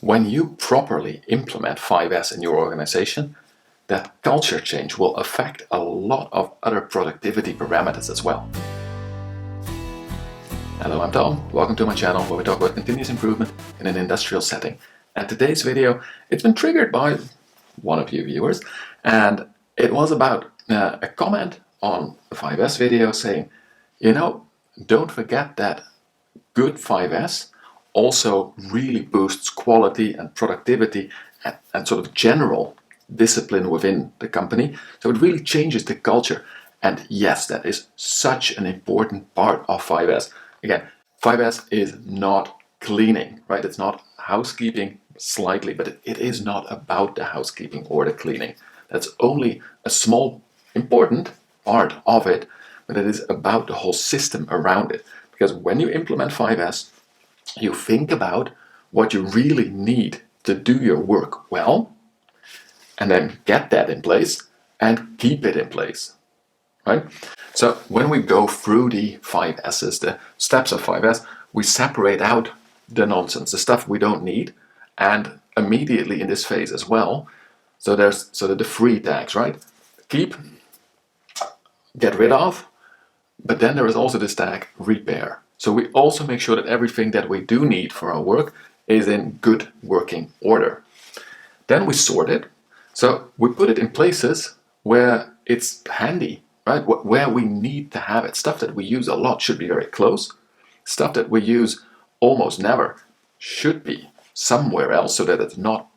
When you properly implement 5S in your organization, that culture change will affect a lot of other productivity parameters as well. Hello, I'm Tom. Welcome to my channel where we talk about continuous improvement in an industrial setting. And today's video, it's been triggered by one of you viewers, and it was about a comment on the 5S video saying, don't forget that good 5S also really boosts quality and productivity and sort of general discipline within the company. So it really changes the culture. And yes, that is such an important part of 5S. Again, 5S is not cleaning, right? It's not housekeeping slightly, but it is not about the housekeeping or the cleaning. That's only a small, important part of it, but it is about the whole system around it. Because when you implement 5S, you think about what you really need to do your work well, and then get that in place and keep it in place, right? So when we go through the 5S's, the steps of 5S, we separate out the nonsense, the stuff we don't need, and immediately in this phase as well. So there's sort of the free tags, right? Keep, get rid of, but then there is also this tag repair. So we also make sure that everything that we do need for our work is in good working order. Then we sort it. So we put it in places where it's handy, right? Where we need to have it. Stuff that we use a lot should be very close. Stuff that we use almost never should be somewhere else so that it's not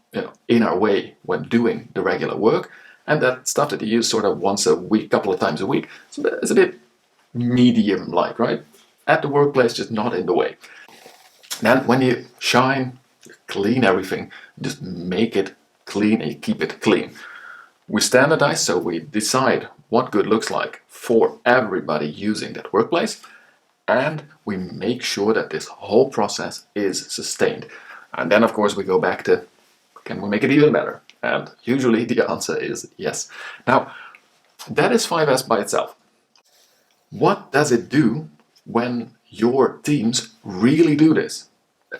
in our way when doing the regular work. And that stuff that you use sort of once a week, couple of times a week, so it's a bit medium-like, right? At the workplace, just not in the way. Then when you shine, clean everything, just make it clean and you keep it clean. We standardize, so we decide what good looks like for everybody using that workplace, and we make sure that this whole process is sustained. And then of course we go back to, can we make it even better? And usually the answer is yes. Now, that is 5S by itself. What does it do when your teams really do this?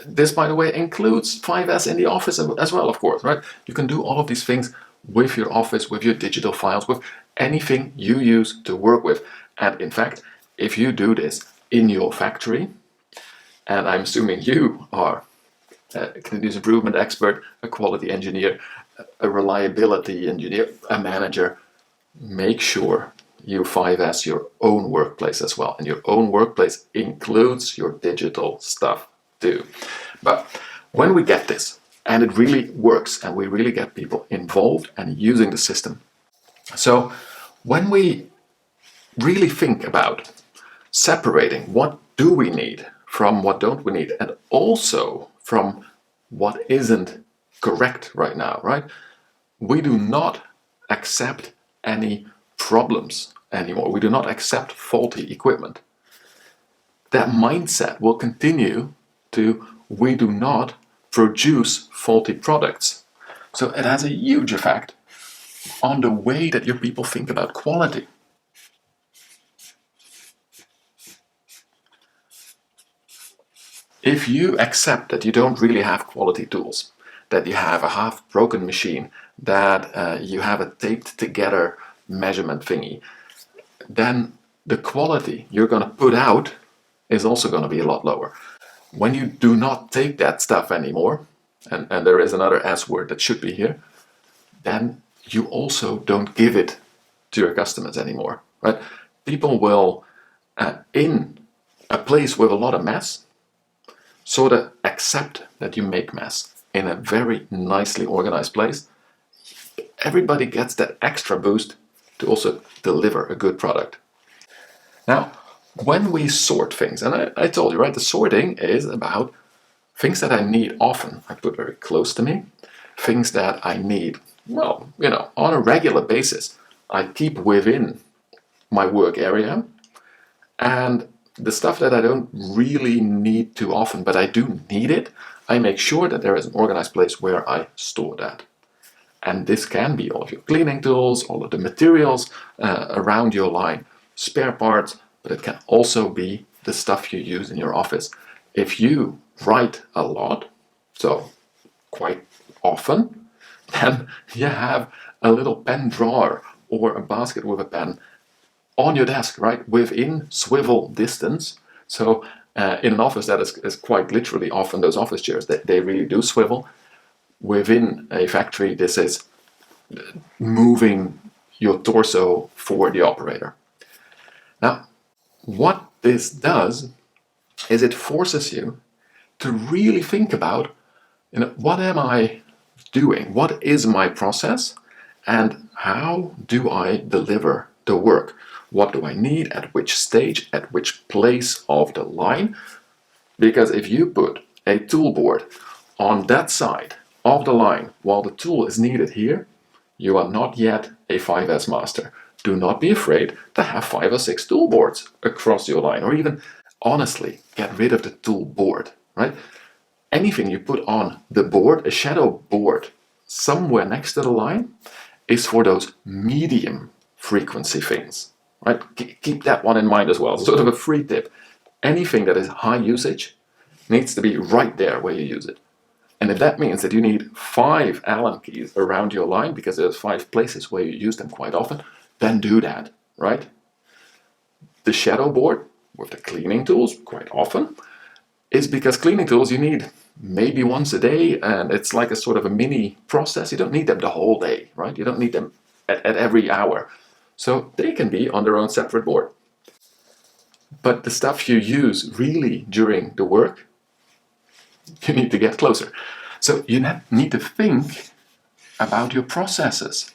This, by the way, includes 5S in the office as well, of course, right? You can do all of these things with your office, with your digital files, with anything you use to work with. And in fact, if you do this in your factory, and I'm assuming you are a continuous improvement expert, a quality engineer, a reliability engineer, a manager, make sure you 5S your own workplace as well. And your own workplace includes your digital stuff too. But when we get this, and it really works, and we really get people involved and using the system. So when we really think about separating what do we need from what don't we need, and also from what isn't correct right now, right? We do not accept any problems anymore. We do not accept faulty equipment. That mindset will continue to, we do not produce faulty products. So it has a huge effect on the way that your people think about quality. If you accept that you don't really have quality tools, that you have a half-broken machine, that you have a taped together measurement thingy, then the quality you're going to put out is also going to be a lot lower. When you do not take that stuff anymore, and there is another S word that should be here, then you also don't give it to your customers anymore, right? People will, in a place with a lot of mess, sort of accept that you make mess in a very nicely organized place. Everybody gets that extra boost to also deliver a good product. Now, when we sort things, and I told you, right, the sorting is about things that I need often, I put very close to me, things that I need, well, on a regular basis, I keep within my work area, and the stuff that I don't really need too often, but I do need it, I make sure that there is an organized place where I store that. And this can be all of your cleaning tools, all of the materials around your line, spare parts, but it can also be the stuff you use in your office. If you write a lot, so quite often, then you have a little pen drawer or a basket with a pen on your desk, right, within swivel distance. So in an office, that is quite literally often those office chairs, they really do swivel. Within a factory, this is moving your torso for the operator. Now, what this does is it forces you to really think about, what am I doing? What is my process? And how do I deliver the work? What do I need at which stage, at which place of the line? Because if you put a tool board on that side of the line while the tool is needed here, you are not yet a 5S master. Do not be afraid to have 5 or 6 tool boards across your line, or even honestly get rid of the tool board, right? Anything you put on the board, a shadow board somewhere next to the line, is for those medium frequency things, right? Keep that one in mind as well. Sort of a free tip. Anything that is high usage needs to be right there where you use it. And if that means that you need 5 Allen keys around your line because there's 5 places where you use them quite often, then do that, right? The shadow board with the cleaning tools quite often is because cleaning tools you need maybe once a day, and it's like a sort of a mini process. You don't need them the whole day, right? You don't need them at every hour. So they can be on their own separate board. But the stuff you use really during the work, you need to get closer. So you need to think about your processes.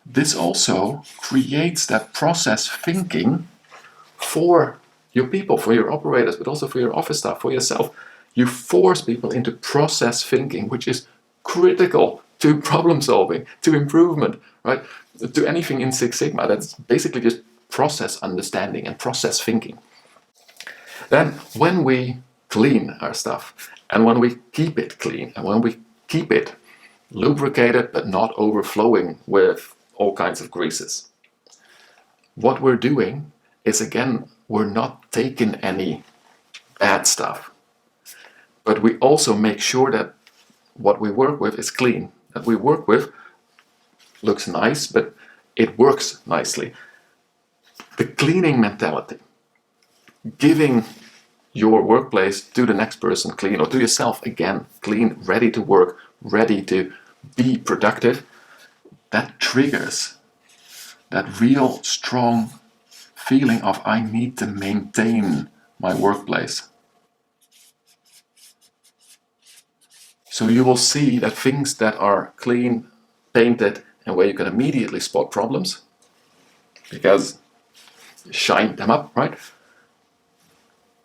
This also creates that process thinking for your people, for your operators, but also for your office staff, for yourself. You force people into process thinking, which is critical to problem solving, to improvement, right? To anything in Six Sigma. That's basically just process understanding and process thinking. Then when we clean our stuff, and when we keep it clean, and when we keep it lubricated but not overflowing with all kinds of greases, what we're doing is, again, we're not taking any bad stuff, but we also make sure that what we work with is clean, that we work with looks nice, but it works nicely. The cleaning mentality, giving your workplace to the next person clean, or to yourself again clean, ready to work, ready to be productive, that triggers that real strong feeling of I need to maintain my workplace. So you will see that things that are clean, painted, and where you can immediately spot problems, because you shine them up, right?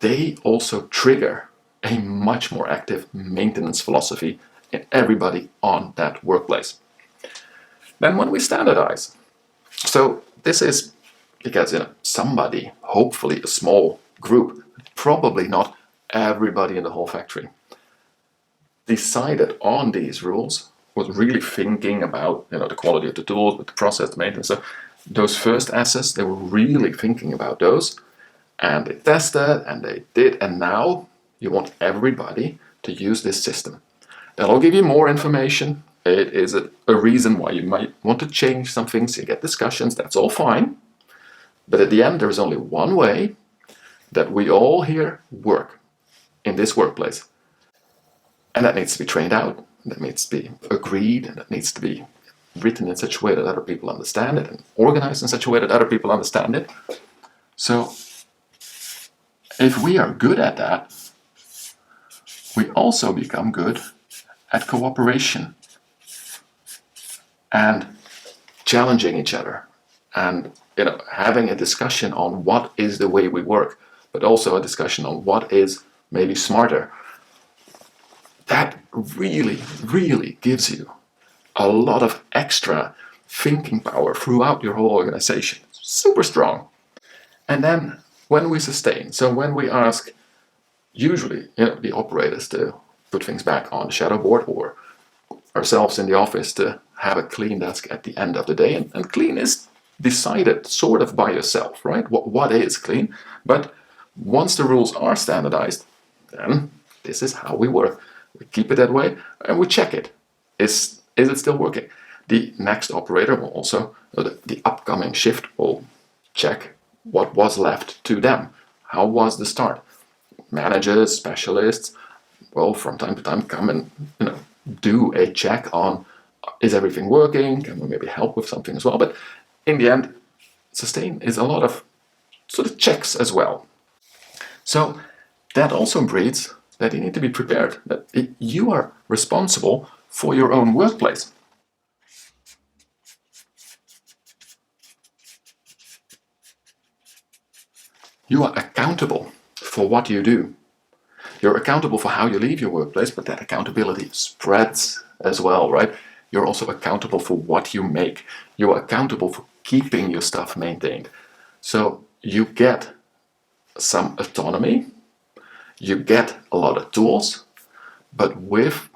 They also trigger a much more active maintenance philosophy in everybody on that workplace. Then when we standardize, so this is because somebody, hopefully a small group, probably not everybody in the whole factory, decided on these rules, was really thinking about the quality of the tools, but the process, the maintenance. So those first S's, they were really thinking about those, and they tested and they did, and now you want everybody to use this system. That'll give you more information. It is a reason why you might want to change some things. You get discussions, that's all fine. But at the end, there is only one way that we all here work in this workplace. And that needs to be trained out, that needs to be agreed, and that needs to be written in such a way that other people understand it, and organized in such a way that other people understand it. So if we are good at that, we also become good at cooperation and challenging each other, and having a discussion on what is the way we work, but also a discussion on what is maybe smarter. That really, really gives you a lot of extra thinking power throughout your whole organization. Super strong. And then when we sustain, so when we ask usually the operators to put things back on the shadow board, or ourselves in the office to have a clean desk at the end of the day, and clean is decided sort of by yourself, right? What is clean? But once the rules are standardized, then this is how we work. we keep it that way, and we check it. Is it still working? The next operator will also, the upcoming shift will check what was left to them. How was the start? Managers, specialists will from time to time come and do a check on, is everything working? Can we maybe help with something as well? But in the end, sustain is a lot of sort of checks as well. So that also breeds that you need to be prepared, that you are responsible for your own workplace. You are accountable for what you do. You're accountable for how you leave your workplace, but that accountability spreads as well, right? You're also accountable for what you make. You're accountable for keeping your stuff maintained. So you get some autonomy, you get a lot of tools, but with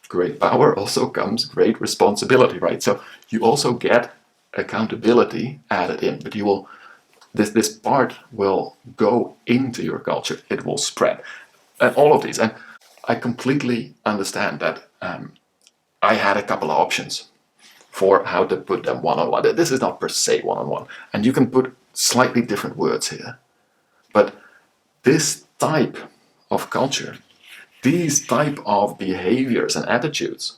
great power also comes great responsibility, right? So you also get accountability added in, but you will, this part will go into your culture, it will spread. And all of these, and I completely understand that I had a couple of options for how to put them one-on-one. This is not per se one-on-one, and you can put slightly different words here. But this type of culture, these type of behaviors and attitudes,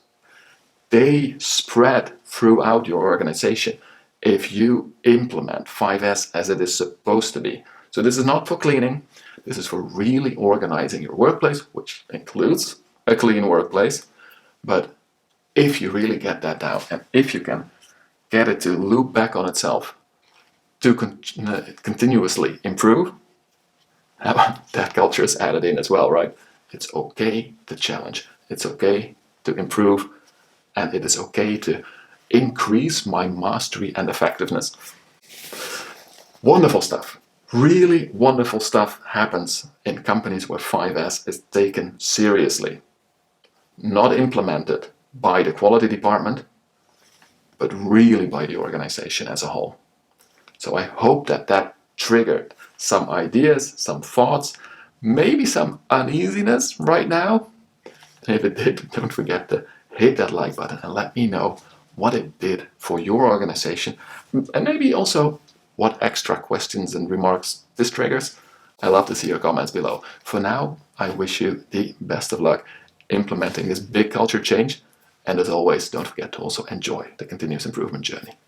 they spread throughout your organization if you implement 5S as it is supposed to be. So this is not for cleaning, this is for really organizing your workplace, which includes a clean workplace. But if you really get that down, and if you can get it to loop back on itself, to continuously improve, that culture is added in as well, right? It's okay to challenge, it's okay to improve, and it is okay to increase my mastery and effectiveness. Wonderful stuff. Really wonderful stuff happens in companies where 5S is taken seriously. Not implemented by the quality department, but really by the organization as a whole. So I hope that triggered some ideas, some thoughts, maybe some uneasiness right now. And if it did, don't forget to hit that like button and let me know what it did for your organization, and maybe also what extra questions and remarks this triggers. I love to see your comments below. For now, I wish you the best of luck implementing this big culture change. And as always, don't forget to also enjoy the continuous improvement journey.